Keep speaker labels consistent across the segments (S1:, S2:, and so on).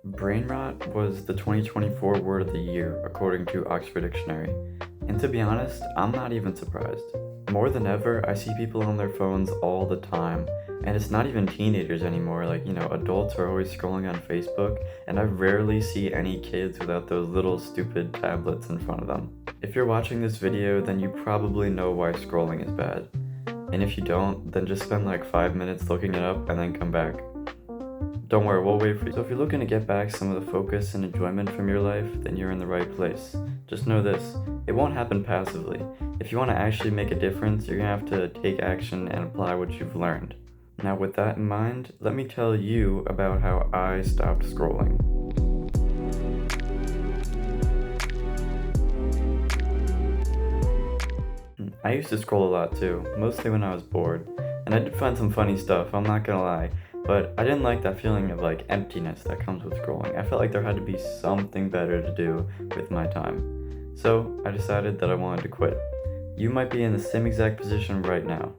S1: Brain rot was the 2024 word of the year, according to Oxford Dictionary. And to be honest, I'm not even surprised. More than ever, I see people on their phones all the time. And it's not even teenagers anymore, adults are always scrolling on Facebook, and I rarely see any kids without those little stupid tablets in front of them. If you're watching this video, then you probably know why scrolling is bad. And if you don't, then just spend like 5 minutes looking it up and then come back. Don't worry, we'll wait for you. So if you're looking to get back some of the focus and enjoyment from your life, then you're in the right place. Just know this, it won't happen passively. If you want to actually make a difference, you're going to have to take action and apply what you've learned. Now with that in mind, let me tell you about how I stopped scrolling. I used to scroll a lot too, mostly when I was bored. And I did find some funny stuff, I'm not gonna lie. But I didn't like that feeling of emptiness that comes with scrolling. I felt like there had to be something better to do with my time. So I decided that I wanted to quit. You might be in the same exact position right now.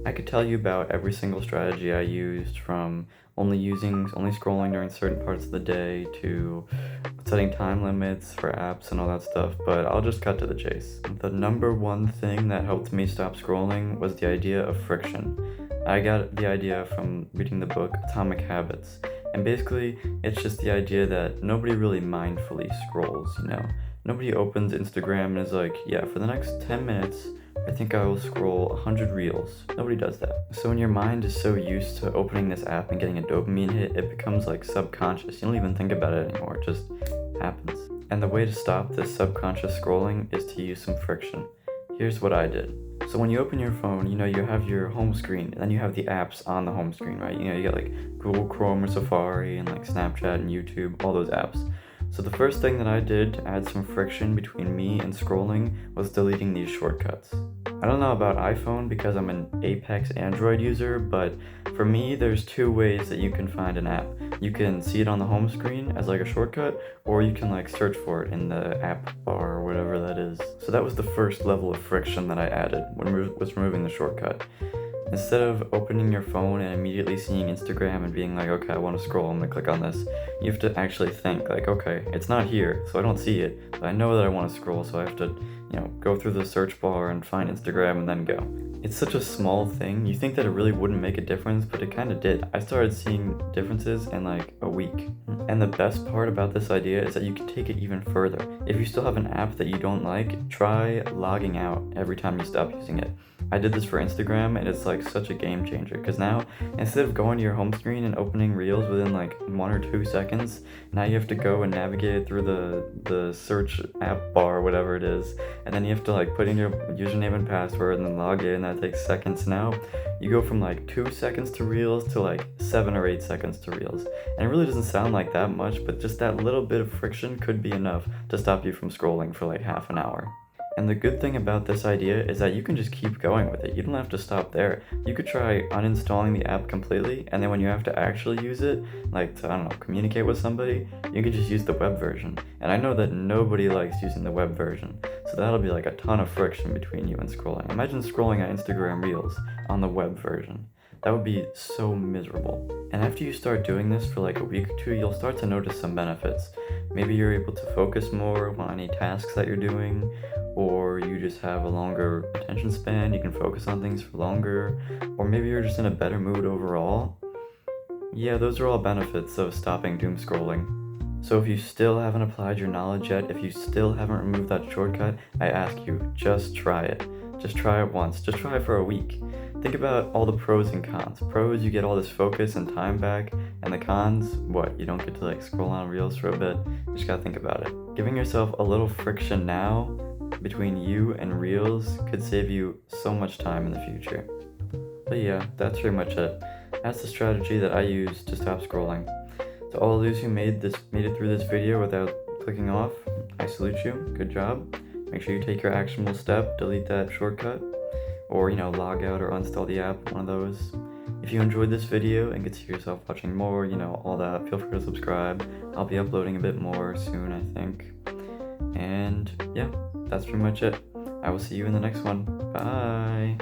S1: I could tell you about every single strategy I used, from only scrolling during certain parts of the day to setting time limits for apps and all that stuff, but I'll just cut to the chase. The number one thing that helped me stop scrolling was the idea of friction. I got the idea from reading the book Atomic Habits, and basically it's just the idea that nobody really mindfully scrolls, Nobody opens Instagram and is like, yeah, for the next 10 minutes, I think I will scroll 100 reels. Nobody does that. So when your mind is so used to opening this app and getting a dopamine hit, it becomes subconscious. You don't even think about it anymore, it just happens. And the way to stop this subconscious scrolling is to use some friction. Here's what I did. So when you open your phone, you have your home screen, and then you have the apps on the home screen, right? You got Google Chrome or Safari and Snapchat and YouTube, all those apps. So the first thing that I did to add some friction between me and scrolling was deleting these shortcuts. I don't know about iPhone because I'm an Apex Android user, but for me, there's two ways that you can find an app. You can see it on the home screen as a shortcut, or you can search for it in the app bar or whatever that is. So that was the first level of friction that I added when was removing the shortcut. Instead of opening your phone and immediately seeing Instagram and being okay, I want to scroll, I'm gonna click on this, you have to actually think okay, it's not here, so I don't see it, but I know that I want to scroll, so I have to, go through the search bar and find Instagram and then go. It's such a small thing, you think that it really wouldn't make a difference, but it kind of did. I started seeing differences in a week. And the best part about this idea is that you can take it even further. If you still have an app that you don't like, try logging out every time you stop using it. I did this for Instagram, and it's such a game changer, because now instead of going to your home screen and opening reels within 1 or 2 seconds, now you have to go and navigate it through the search app bar, whatever it is, and then you have to put in your username and password and then log in. That takes seconds. Now you go from 2 seconds to reels to 7 or 8 seconds to reels, and it really doesn't sound like that much, but just that little bit of friction could be enough to stop you from scrolling for half an hour. And the good thing about this idea is that you can just keep going with it. You don't have to stop there. You could try uninstalling the app completely, and then when you have to actually use it, to, communicate with somebody, you can just use the web version. And I know that nobody likes using the web version, so that'll be a ton of friction between you and scrolling. Imagine scrolling on Instagram Reels on the web version. That would be so miserable. And after you start doing this for a week or two, you'll start to notice some benefits. Maybe you're able to focus more on any tasks that you're doing, or you just have a longer attention span, you can focus on things for longer, or maybe you're just in a better mood overall. Yeah, those are all benefits of stopping doom scrolling. So if you still haven't applied your knowledge yet, if you still haven't removed that shortcut, I ask you, just try it. Just try it once. Just try it for a week. Think about all the pros and cons. Pros, you get all this focus and time back, and the cons, what? You don't get to scroll on reels for a bit. You just gotta think about it. Giving yourself a little friction now between you and reels could save you so much time in the future. But yeah, that's pretty much it. That's the strategy that I use to stop scrolling. To all those who made it through this video without clicking off, I salute you. Good job. Make sure you take your actionable step, delete that shortcut, or log out or uninstall the app, one of those. If you enjoyed this video and could see yourself watching more, all that, feel free to subscribe. I'll be uploading a bit more soon, I think. And yeah, that's pretty much it. I will see you in the next one. Bye.